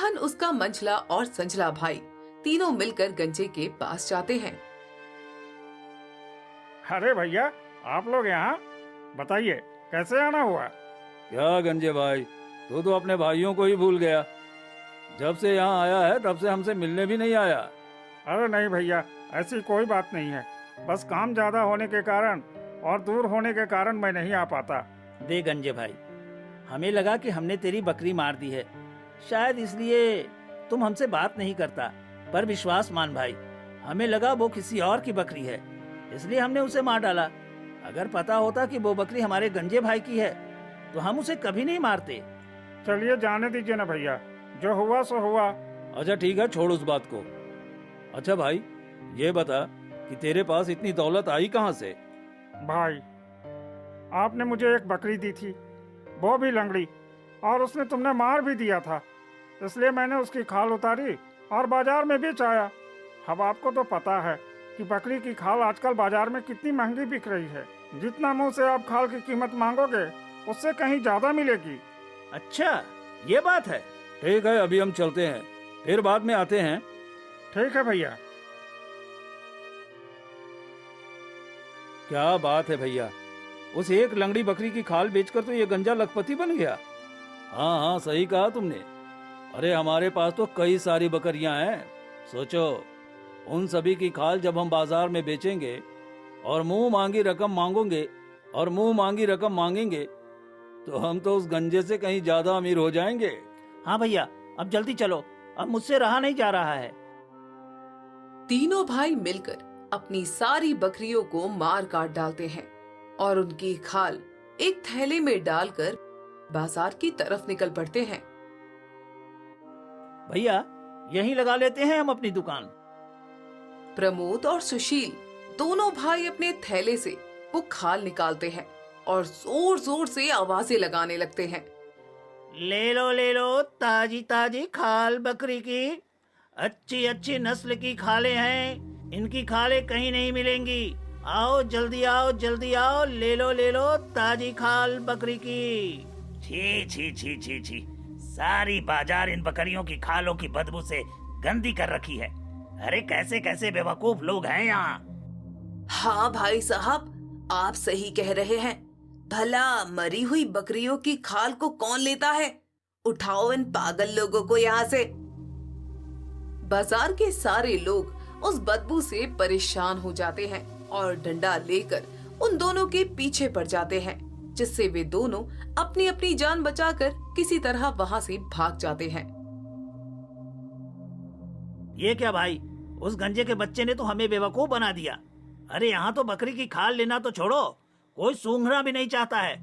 मोहन, उसका मंझला और संझला भाई तीनों मिलकर गंजे के पास जाते हैं। अरे भैया, आप लोग यहाँ, बताइए कैसे आना हुआ? क्या गंजे भाई, तू तो अपने भाइयों को ही भूल गया। जब से यहाँ आया है तब से हमसे मिलने भी नहीं आया। अरे नहीं भैया, ऐसी कोई बात नहीं है। बस काम ज्यादा होने के कारण और दूर होने के कारण मैं नहीं आ पाता। दे गंजे भाई, हमें लगा कि हमने तेरी बकरी मार दी है, शायद इसलिए तुम हमसे बात नहीं करता। पर विश्वास मान भाई, हमें लगा वो किसी और की बकरी है, इसलिए हमने उसे मार डाला। अगर पता होता कि वो बकरी हमारे गंजे भाई की है तो हम उसे कभी नहीं मारते। चलिए जाने दीजिए ना भैया, जो हुआ सो हुआ। अच्छा ठीक है, छोड़ उस बात को। अच्छा भाई, ये बता कि तेरे पास इतनी दौलत आई कहाँ से? भाई, आपने मुझे एक बकरी दी थी, वो भी लंगड़ी, और उसने तुमने मार भी दिया था। इसलिए मैंने उसकी खाल उतारी और बाजार में बेच आया। अब आपको तो पता है कि बकरी की खाल आजकल बाजार में कितनी महंगी बिक रही है। जितना मुंह से आप खाल की कीमत मांगोगे उससे कहीं ज्यादा मिलेगी। अच्छा, ये बात है। ठीक है, अभी हम चलते हैं, फिर बाद में आते हैं। ठीक है भैया। क्या बात है भैया, उस एक लंगड़ी बकरी की खाल बेचकर तो ये गंजा लखपति बन गया। हाँ हाँ, सही कहा तुमने। अरे हमारे पास तो कई सारी बकरियां हैं। सोचो, उन सभी की खाल जब हम बाजार में बेचेंगे और मुंह मांगी रकम मांगेंगे तो हम तो उस गंजे से कहीं ज्यादा अमीर हो जाएंगे। हाँ भैया, अब जल्दी चलो, अब मुझसे रहा नहीं जा रहा है। तीनों भाई मिलकर अपनी सारी बकरियों को मार काट डालते हैं और उनकी खाल एक थैले में डालकर बाजार की तरफ निकल पड़ते हैं। भैया, यहीं लगा लेते हैं हम अपनी दुकान। प्रमोद और सुशील दोनों भाई अपने थैले से वो खाल निकालते हैं और जोर जोर से आवाजें लगाने लगते हैं। ले लो ताजी ताजी खाल बकरी की, अच्छी अच्छी नस्ल की खालें हैं, इनकी खालें कहीं नहीं मिलेंगी। आओ जल्दी आओ, ले लो ताजी खाल बकरी की। छी छी छी छी छी, सारी बाजार इन बकरियों की खालों की बदबू से गंदी कर रखी है। अरे कैसे कैसे बेवकूफ लोग हैं यहाँ। हाँ भाई साहब, आप सही कह रहे हैं। भला मरी हुई बकरियों की खाल को कौन लेता है? उठाओ इन पागल लोगों को यहाँ से। बाजार के सारे लोग उस बदबू से परेशान हो जाते हैं और डंडा लेकर उन दोनों के पीछे पड़ जाते हैं, जिससे वे दोनों अपनी अपनी जान बचाकर किसी तरह वहाँ से भाग जाते हैं। ये क्या भाई, उस गंजे के बच्चे ने तो हमें बेवकूफ बना दिया। अरे यहाँ तो बकरी की खाल लेना तो छोड़ो, कोई सूंघना भी नहीं चाहता है।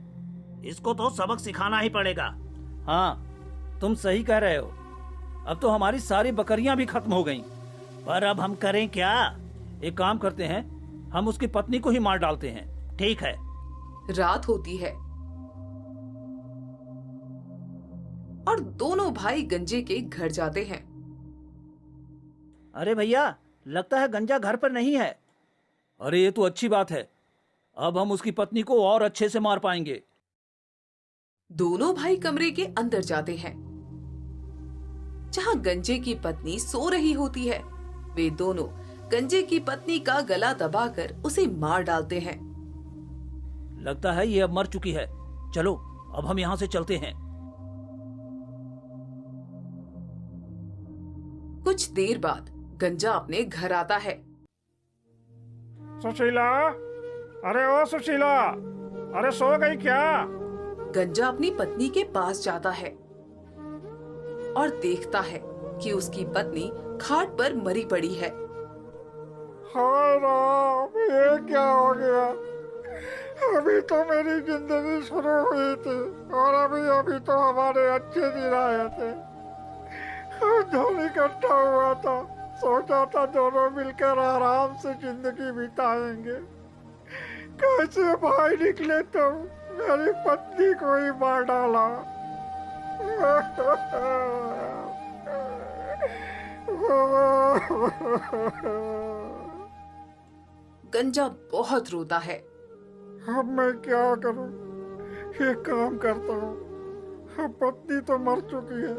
इसको तो सबक सिखाना ही पड़ेगा। हाँ, तुम सही कह रहे हो। अब तो हमारी सारी बकरियां भी खत्म हो गईं। पर अब हम करें क्या? एक काम करते हैं, हम उसकी पत्नी को ही मार डालते हैं। ठीक है। रात होती है और दोनों भाई गंजे के घर जाते हैं। अरे भैया, लगता है गंजा घर पर नहीं है। अरे ये तो अच्छी बात है, अब हम उसकी पत्नी को और अच्छे से मार पाएंगे। दोनों भाई कमरे के अंदर जाते हैं जहां गंजे की पत्नी सो रही होती है। वे दोनों गंजे की पत्नी का गला दबाकर उसे मार डालते हैं। लगता है ये अब मर चुकी है। चलो अब हम यहाँ से चलते हैं। कुछ देर बाद गंजा अपने घर आता है। सुशीला, अरे ओ सुशीला, अरे सो गई क्या? गंजा अपनी पत्नी के पास जाता है और देखता है कि उसकी पत्नी खाट पर मरी पड़ी है। हाय राम, ये क्या हो गया? अभी तो मेरी जिंदगी शुरू हुई थी और अभी तो हमारे अच्छे दिन आए थे। धन इकट्ठा हुआ था, सोचा था दोनों मिलकर आराम से जिंदगी बिताएंगे। कैसे भाई निकले तुम, मेरी पत्नी को ही मार डाला। गंजा बहुत रोता है। अब मैं क्या करूं? एक काम करता हूं, अब पत्नी तो मर चुकी है,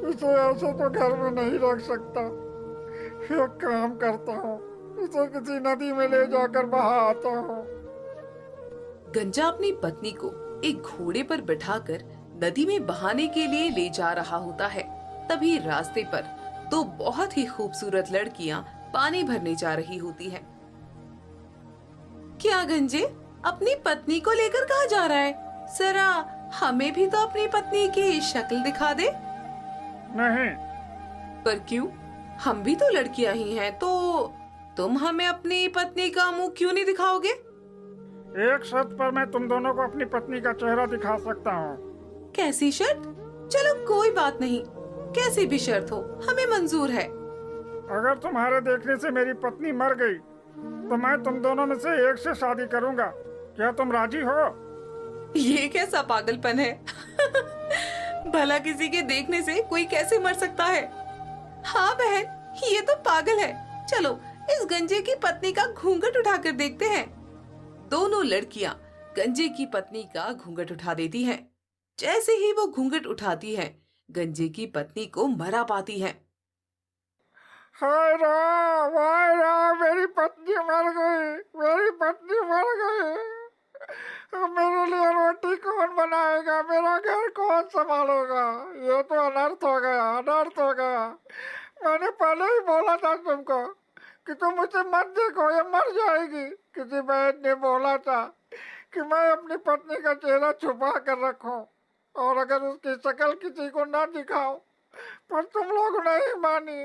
इसे ऐसे तो घर में नहीं रख सकता। एक काम करता हूँ, इसे किसी नदी में ले जाकर बहा आता हूँ। गंजा अपनी पत्नी को एक घोड़े पर बिठाकर नदी में बहाने के लिए ले जा रहा होता है। तभी रास्ते पर दो बहुत ही खूबसूरत लड़कियां पानी भरने जा रही होती हैं। क्या गंजे अपनी पत्नी को लेकर कहाँ जा रहा है? जरा हमें भी तो अपनी पत्नी की शक्ल दिखा दे। नहीं। पर क्यों? हम भी तो लड़कियां ही हैं, तो तुम हमें अपनी पत्नी का मुंह क्यों नहीं दिखाओगे? एक शर्त पर मैं तुम दोनों को अपनी पत्नी का चेहरा दिखा सकता हूँ। कैसी शर्त? चलो कोई बात नहीं, कैसी भी शर्त हो हमें मंजूर है। अगर तुम्हारे देखने से मेरी पत्नी मर गई तो मैं तुम दोनों में से एक से शादी करूंगा। क्या तुम राजी हो? ये कैसा पागलपन है? भला किसी के देखने से कोई कैसे मर सकता है? हाँ बहन, ये तो पागल है। चलो इस गंजे की पत्नी का घूंघट उठाकर देखते हैं। दोनों लड़कियां गंजे की पत्नी का घूंघट उठा देती हैं। जैसे ही वो घूंघट उठाती हैं, गंजे की पत्नी को मरा पाती हैं। हाय राम, हाय राम, मेरी पत्नी मर गई, मेरी पत्नी मर गई। अब मेरे लिए रोटी कौन बनाएगा? मेरा घर कौन संभालेगा? ये तो अनर्थ हो गया, अनर्थ हो गया। मैंने पहले ही बोला था तुमको कि तुम उसे मत देखो, ये मर जाएगी। किसी बहन ने बोला था कि मैं अपनी पत्नी का चेहरा छुपा कर रखूं और अगर उसकी शक्ल किसी को ना दिखाऊं, पर तुम लोग नहीं मानी।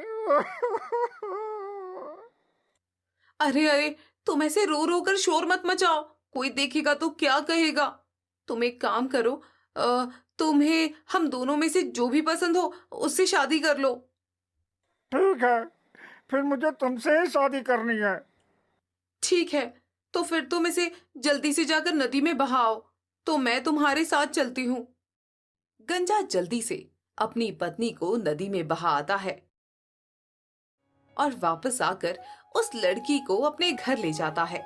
अरे अरे, तुम ऐसे रो रो कर शोर मत मचाओ, कोई देखेगा तो क्या कहेगा। तुम एक काम करो, तुम्हें हम दोनों में से जो भी पसंद हो उससे शादी कर लो। ठीक है, फिर मुझे तुमसे ही शादी करनी है। ठीक है, तो फिर तुम इसे जल्दी से जाकर नदी में बहाओ, तो मैं तुम्हारे साथ चलती हूँ। गंजा जल्दी से अपनी पत्नी को नदी में बहा आता है और वापस आकर उस लड़की को अपने घर ले जाता है।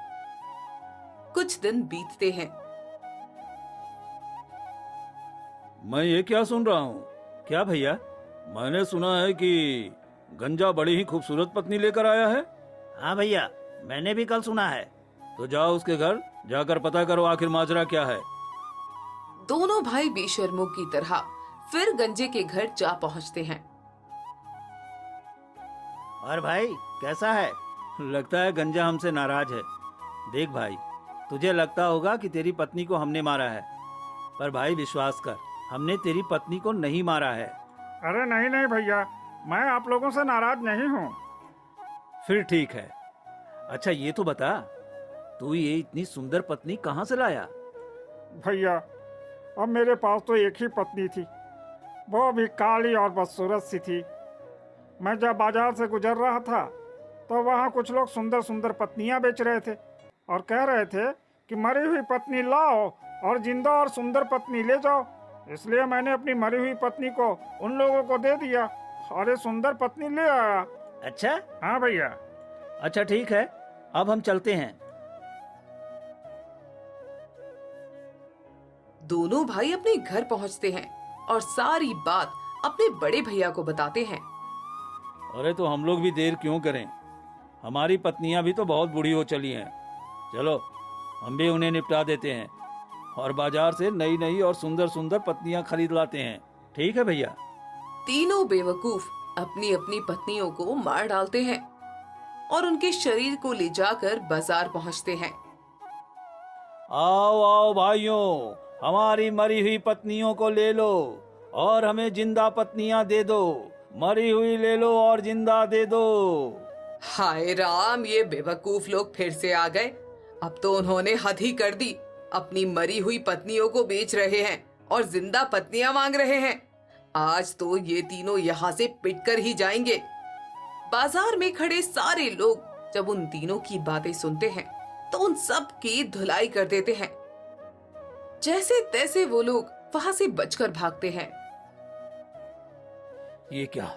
कुछ दिन बीतते हैं। मैं ये क्या सुन रहा हूँ? क्या भैया, मैंने सुना है कि गंजा बड़ी ही खूबसूरत पत्नी लेकर आया है। हाँ भैया, मैंने भी कल सुना है। तो जाओ उसके घर जाकर पता करो आखिर माजरा क्या है। दोनों भाई बेशर्मों की तरह फिर गंजे के घर जा पहुंचते हैं। और भाई कैसा है? लगता है गंजा हमसे नाराज है। देख भाई, तुझे लगता होगा कि तेरी पत्नी को हमने मारा है, पर भाई विश्वास कर, हमने तेरी पत्नी को नहीं मारा है। अरे नहीं नहीं भैया, मैं आप लोगों से नाराज नहीं हूँ। फिर ठीक है। अच्छा ये तो बता, तू ये इतनी सुंदर पत्नी कहाँ से लाया? भैया, अब मेरे पास तो एक ही पत्नी थी, वो भी काली और बदसूरत सी थी। मैं जब बाजार से गुजर रहा था तो वहाँ कुछ लोग सुंदर सुंदर पत्नियाँ बेच रहे थे और कह रहे थे कि मरी हुई पत्नी लाओ और जिंदा और सुंदर पत्नी ले जाओ। इसलिए मैंने अपनी मरी हुई पत्नी को उन लोगों को दे दिया और ये सुंदर पत्नी ले आया। अच्छा। हाँ भैया। अच्छा ठीक है, अब हम चलते हैं। दोनों भाई अपने घर पहुंचते हैं और सारी बात अपने बड़े भैया को बताते हैं। अरे तो हम लोग भी देर क्यों करें? हमारी पत्नियां भी तो बहुत बूढ़ी हो चली हैं। चलो हम भी उन्हें निपटा देते हैं और बाजार से नई नई और सुंदर सुंदर पत्नियां खरीद लाते हैं। ठीक है भैया? तीनों बेवकूफ अपनी अपनी पत्नियों को मार डालते हैं और उनके शरीर को ले जाकर बाजार पहुंचते हैं। आओ आओ भाइयों, हमारी मरी हुई पत्नियों को ले लो और हमें जिंदा पत्नियां दे दो। मरी हुई ले लो और जिंदा दे दो। हाय राम, ये बेवकूफ लोग फिर से आ गए। अब तो उन्होंने हद ही कर दी, अपनी मरी हुई पत्नियों को बेच रहे हैं और जिंदा पत्नियां मांग रहे हैं। आज तो ये तीनों यहाँ से पिटकर ही जाएंगे। बाजार में खड़े सारे लोग जब उन तीनों की बातें सुनते हैं तो उन सब की धुलाई कर देते हैं। जैसे तैसे वो लोग वहां से बचकर भागते हैं। ये क्या?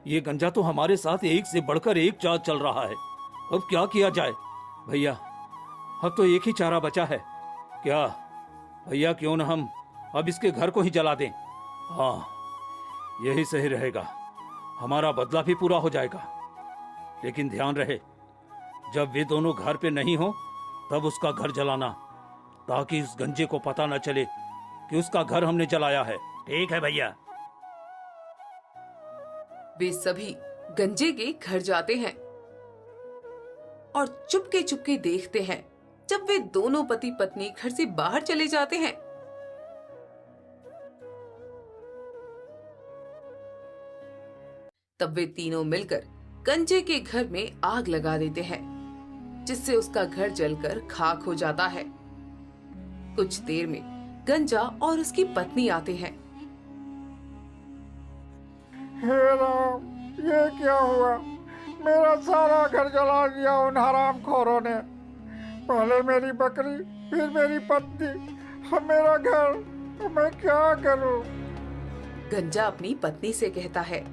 ये गंजा तो हमारे साथ एक से बढ़कर एक चाल चल रहा है। अब क्या किया जाए? भैया, अब तो एक ही चारा बचा है। क्या भैया, क्यों न हम अब इसके घर को ही जला दें? हाँ, यही सही रहेगा, हमारा बदला भी पूरा हो जाएगा। लेकिन ध्यान रहे, जब वे दोनों घर पे नहीं हो तब उसका घर जलाना, ताकि इस गंजे को पता न चले कि उसका घर हमने जलाया है। ठीक है भैया। वे सभी गंजे के घर जाते हैं और चुपके चुपके देखते हैं जब वे दोनों पति पत्नी घर से बाहर चले जाते हैं। तब वे तीनों मिलकर गंजे के घर में आग लगा देते हैं, जिससे उसका घर जलकर खाक हो जाता है। कुछ देर में गंजा और उसकी पत्नी आते हैं। हे राम, ये क्या हुआ? मेरा सारा घर जला दिया उन हरामखोरों ने। पहले मेरी बकरी, फिर मेरी पत्नी, अब मेरा घर। तो मैं क्या करूं? गंजा अपनी पत्नी से कहता है,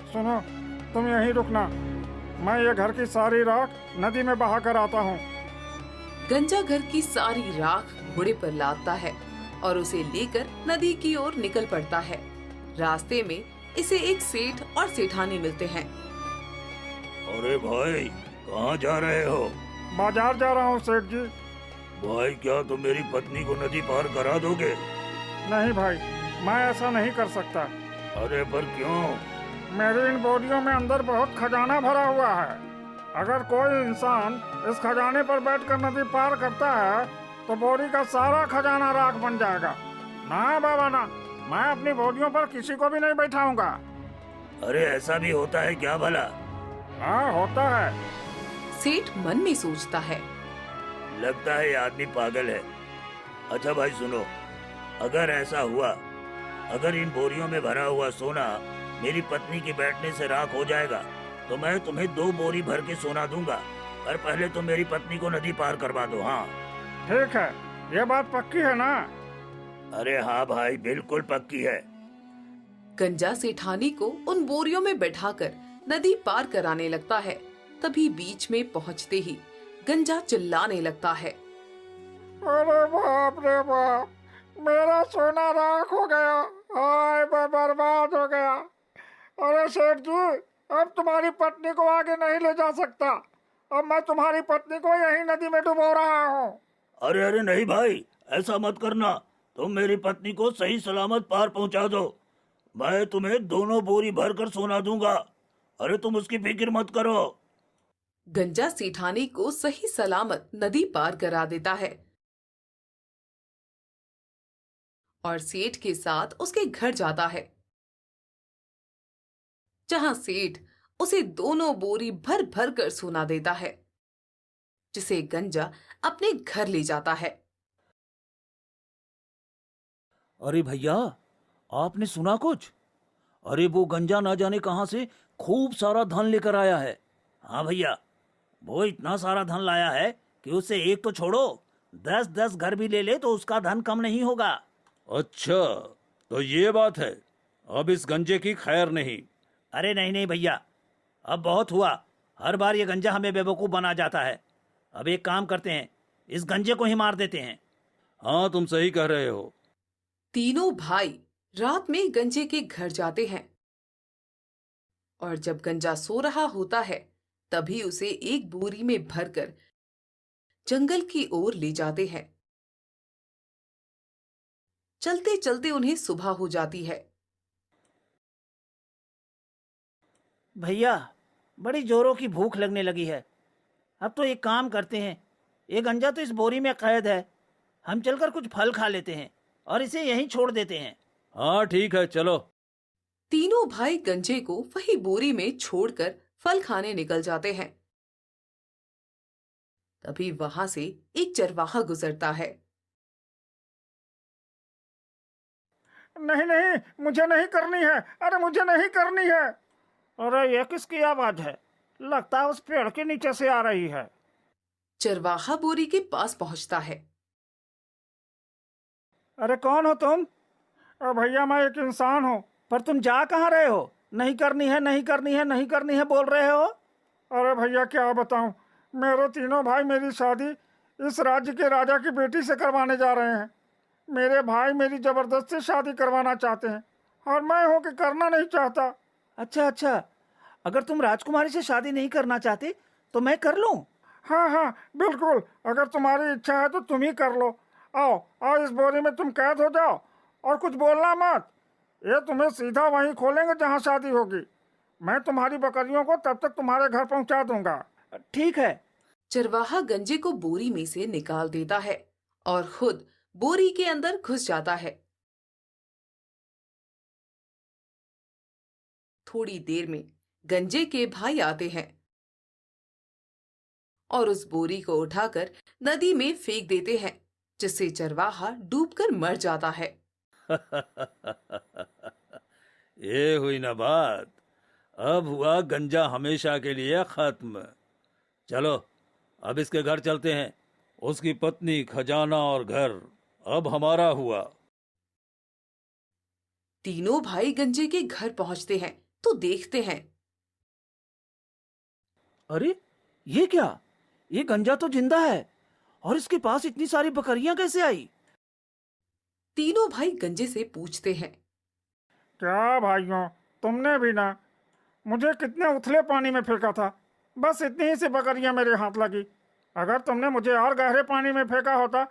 सुनो, तुम यहीं रुकना, मैं ये घर की सारी राख नदी में बहा कर आता हूँ। गंजा घर की सारी राख घोड़े पर लादता है और उसे लेकर नदी की ओर निकल पड़ता है। रास्ते में इसे एक सेठ और सेठानी मिलते हैं। अरे भाई, कहाँ जा रहे हो? बाजार जा रहा हूँ सेठ जी। भाई, क्या तुम मेरी पत्नी को नदी पार करा दोगे? नहीं भाई, मैं ऐसा नहीं कर सकता। अरे पर क्यों? मेरी इन बोरियों में अंदर बहुत खजाना भरा हुआ है। अगर कोई इंसान इस खजाने पर बैठकर नदी पार करता है तो बोरी का सारा खजाना राख बन जाएगा। ना बाबा ना, मैं अपनी बोरियों पर किसी को भी नहीं बैठाऊंगा। अरे ऐसा भी होता है क्या भला? हाँ, होता है। सेठ मन में सोचता है, लगता है ये आदमी पागल है। अच्छा भाई सुनो, अगर ऐसा हुआ, अगर इन बोरियों में भरा हुआ सोना मेरी पत्नी के बैठने से राख हो जाएगा तो मैं तुम्हें 2 बोरी भर के सोना दूंगा, पर पहले तुम मेरी पत्नी को नदी पार करवा दो। हाँ ठीक है, ये बात पक्की है ना? अरे हाँ भाई, बिल्कुल पक्की है। गंजा सेठानी को उन बोरियों में बैठाकर नदी पार कराने लगता है। तभी बीच में पहुंचते ही गंजा चिल्लाने लगता है, अरे बाप रे बाप, मेरा सोना राख हो गया। हाय, मैं बर्बाद हो गया। अरे सेठ जी, अब तुम्हारी पत्नी को आगे नहीं ले जा सकता। अब मैं तुम्हारी पत्नी को यही नदी में डुबो रहा हूँ। अरे अरे नहीं भाई, ऐसा मत करना। तुम मेरी पत्नी को सही सलामत पार पहुंचा दो, मैं तुम्हें 2 बोरी भरकर सोना दूंगा। अरे तुम उसकी फिक्र मत करो। गंजा सेठानी को सही सलामत नदी पार करा देता है और सेठ के साथ उसके घर जाता है, जहां सेठ उसे 2 बोरी भर भर कर सोना देता है, जिसे गंजा अपने घर ले जाता है। अरे भैया, आपने सुना कुछ? अरे वो गंजा ना जाने कहां से खूब सारा धन लेकर आया है। हाँ भैया, वो इतना सारा धन लाया है कि उससे एक तो छोड़ो, 10-10 घर भी ले ले तो उसका धन कम नहीं होगा। अच्छा, तो ये बात है। अब इस गंजे की खैर नहीं। अरे नहीं नहीं भैया, अब बहुत हुआ। हर बार ये गंजा हमें बेवकूफ बना जाता है। अब एक काम करते हैं, इस गंजे को ही मार देते हैं। हाँ, तुम सही कह रहे हो। तीनों भाई रात में गंजे के घर जाते हैं और जब गंजा सो रहा होता है तभी उसे एक बोरी में भरकर जंगल की ओर ले जाते हैं। चलते चलते उन्हें सुबह हो जाती है। भैया, बड़ी जोरों की भूख लगने लगी है। अब तो एक काम करते हैं, ये गंजा तो इस बोरी में कैद है, हम चलकर कुछ फल खा लेते हैं और इसे यहीं छोड़ देते हैं। हाँ ठीक है, चलो। तीनों भाई गंजे को वही बोरी में छोड़कर फल खाने निकल जाते हैं। तभी वहां से एक चरवाहा गुजरता है। नहीं नहीं, मुझे नहीं करनी है। अरे मुझे नहीं करनी है। अरे ये किसकी आवाज है? लगता है उस पेड़ के नीचे से आ रही है। चरवाहा बोरी के पास पहुंचता है। अरे कौन हो तुम? भैया, मैं एक इंसान हूँ। पर तुम जा कहाँ रहे हो? नहीं करनी है, नहीं करनी है, नहीं करनी है बोल रहे हो। अरे भैया, क्या बताऊं, मेरे तीनों भाई मेरी शादी इस राज्य के राजा की बेटी से करवाने जा रहे हैं। मेरे भाई मेरी जबरदस्ती शादी करवाना चाहते हैं और मैं हूँ कि करना नहीं चाहता। अच्छा अच्छा, अगर तुम राजकुमारी से शादी नहीं करना चाहते तो मैं कर लूं? हाँ हाँ बिल्कुल, अगर तुम्हारी इच्छा है तो तुम ही कर लो। आओ आओ, इस बोरी में तुम कैद हो जाओ और कुछ बोलना मत। ये तुम्हें सीधा वहीं खोलेंगे जहाँ शादी होगी। मैं तुम्हारी बकरियों को तब तक तुम्हारे घर पहुँचा दूंगा। ठीक है। चरवाहा गंजे को बोरी में से निकाल देता है और खुद बोरी के अंदर घुस जाता है। थोड़ी देर में गंजे के भाई आते हैं और उस बोरी को उठाकर नदी में फेंक देते हैं, जिससे चरवाहा डूबकर मर जाता है। ये हुई ना बात। अब हुआ गंजा हमेशा के लिए खत्म। चलो अब इसके घर चलते हैं। उसकी पत्नी, खजाना और घर अब हमारा हुआ। तीनों भाई गंजे के घर पहुंचते हैं तो देखते हैं अरे ये क्या? ये गंजा तो जिंदा है और इसके पास इतनी सारी बकरियां कैसे आई? तीनों भाई गंजे से पूछते हैं। क्या भाइयों, तुमने भी ना मुझे कितने उथले पानी में फेंका था, बस इतनी ही सी बकरियां मेरे हाथ लगी। अगर तुमने मुझे और गहरे पानी में फेंका होता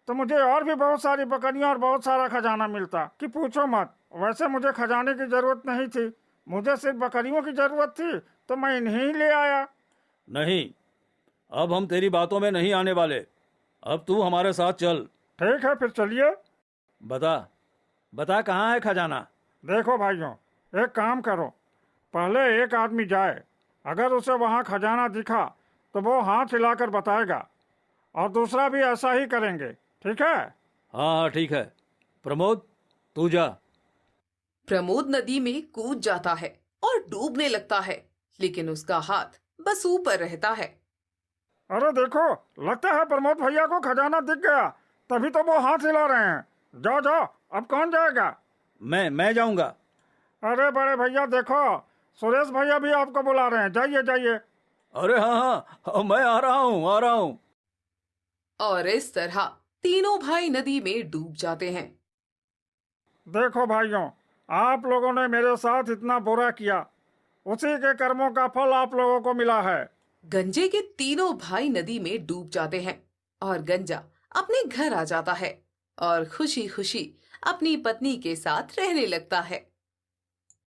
तो मुझे और भी बहुत सारी बकरियां और बहुत सारा खजाना मिलता कि पूछो मत। वैसे मुझे खजाने की जरूरत नहीं थी, मुझे सिर्फ बकरियों की जरूरत थी तो मैं इन्हें ही ले आया। नहीं, अब हम तेरी बातों में नहीं आने वाले। अब तू हमारे साथ चल। ठीक है फिर चलिए। बता बता, कहाँ है खजाना? देखो भाइयों, एक काम करो, पहले एक आदमी जाए, अगर उसे वहाँ खजाना दिखा तो वो हाथ हिलाकर बताएगा और दूसरा भी ऐसा ही करेंगे, ठीक है? हाँ हाँ ठीक है। प्रमोद तू जा। प्रमोद नदी में कूद जाता है और डूबने लगता है, लेकिन उसका हाथ बस ऊपर रहता है। अरे देखो, लगता है प्रमोद भैया को खजाना दिख गया, तभी तो वो हाथ हिला रहे हैं। जाओ जाओ, अब कौन जाएगा? मैं जाऊंगा। अरे बड़े भैया देखो, सुरेश भैया भी आपको बुला रहे हैं, जाइए जाइए। अरे हाँ हाँ, मैं आ रहा हूँ। और इस तरह तीनों भाई नदी में डूब जाते हैं। देखो भाइयों, आप लोगों ने मेरे साथ इतना बुरा किया, उसी के कर्मों का फल आप लोगों को मिला है। गंजे के तीनों भाई नदी में डूब जाते हैं और गंजा अपने घर आ जाता है और खुशी खुशी अपनी पत्नी के साथ रहने लगता है।